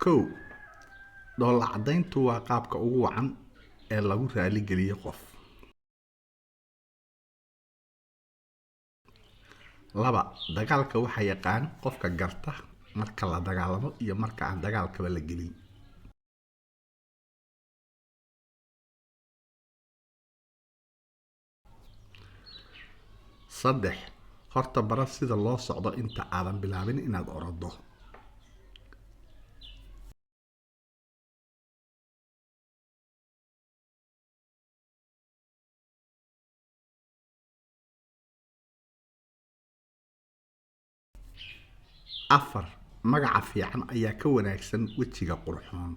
kow dhoolla caddayntu waa qaabka ugu wacan ee lagu raaligeliyo qof. laba dagaalka waxaa yaqaan qofka garta marka la dagaalamo iyo marka aan dagaalkaba la gelin. saddex horta bara sida loo socdo inta aadan bilaabin inaad orado. afar magaca fiican ayaa ka wanaagsan wejiga qurxoon.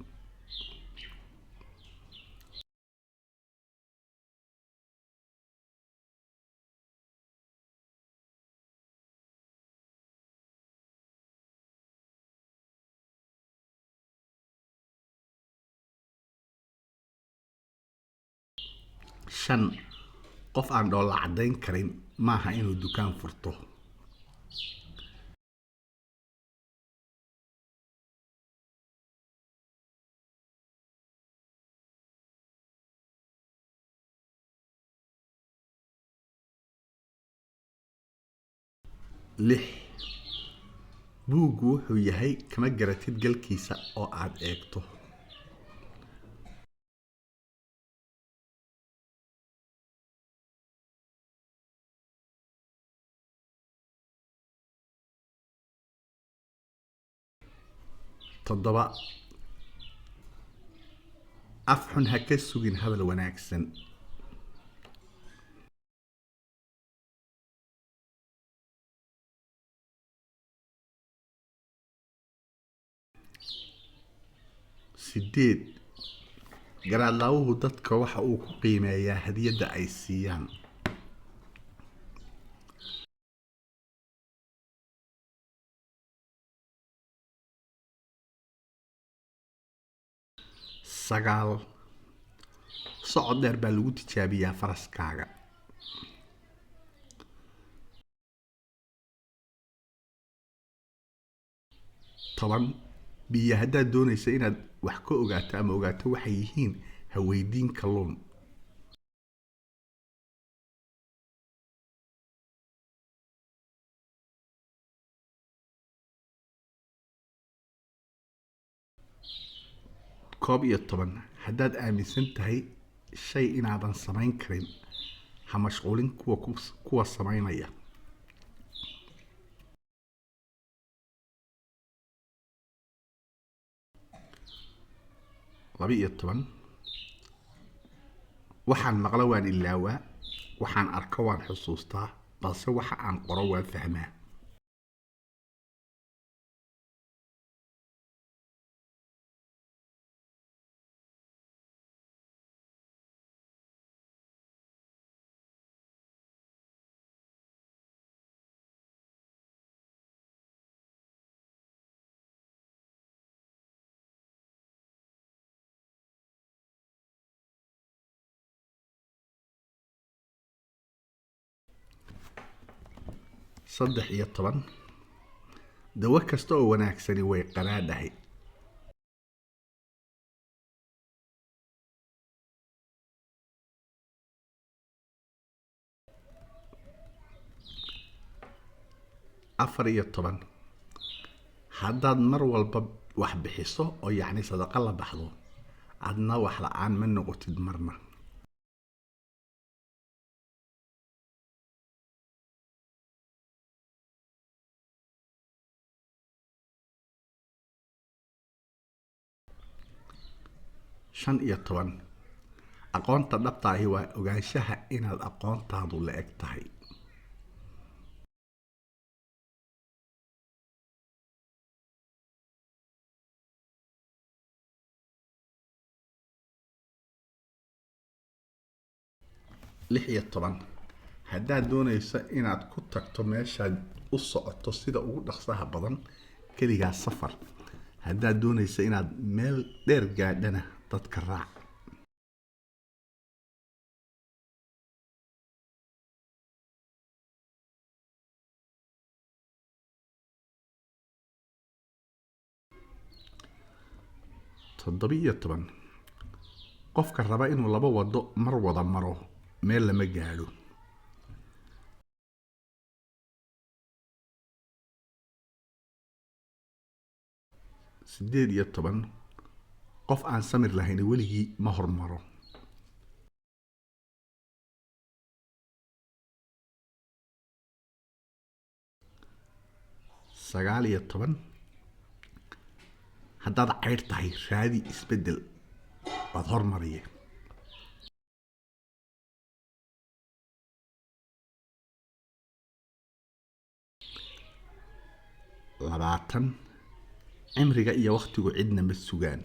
shan qof aan dhoolla caddayn karin maaha inuu dukaan furto. lix buuggu wuxuu yahay kama garatid galkiisa oo aad eegto. toddoba af xun ha ka sugin hadal wanaagsan. sideed garaadlaawuhu dadka waxa uu ku qiimeeyaa hadiyadda ay siiyaan. sagaal socod dheer baa lagu tijaabiyaa faraskaaga. toban biyo haddaad doonaysa inaad wax ka ogaato ama ogaato waxay yihiin ha weydiin kalluun. koob iyo toban haddaad aaminsan tahay shay inaadan samayn karin ha mashquulin kuwa samaynaya. laba iyo toban waxaan maqlo waan ilaawaa, waxaan arko waan xusuustaa, balse waxa aan qoro waan fahmaa. saddex iyo toban dawo kasta oo wanaagsani way qaraadhahay. afar iyo toban haddaad mar walba wax bixiso oo yacni sadaqa la baxdo adna wax la-aan ma noqotid marna. shan iyo toban aqoonta dhabta ahi waa ogaanshaha inaad aqoontaadu la eg tahay. lix iyo toban haddaad doonayso inaad ku tagto meeshaad u socoto sida ugu dhaqsaha badan keligaa safar, haddaad doonayso inaad meel dheer gaadhana dadka raac. 7 qofka raba inuu laba wado mar wada maro meel lama gaadho. 18 qof aan samir lahayn weligii ma hormaro. 19 haddaad ceyr tahay raadi isbedel waad hormariye. 20 cimriga iyo waqtigu cidna ma sugaan.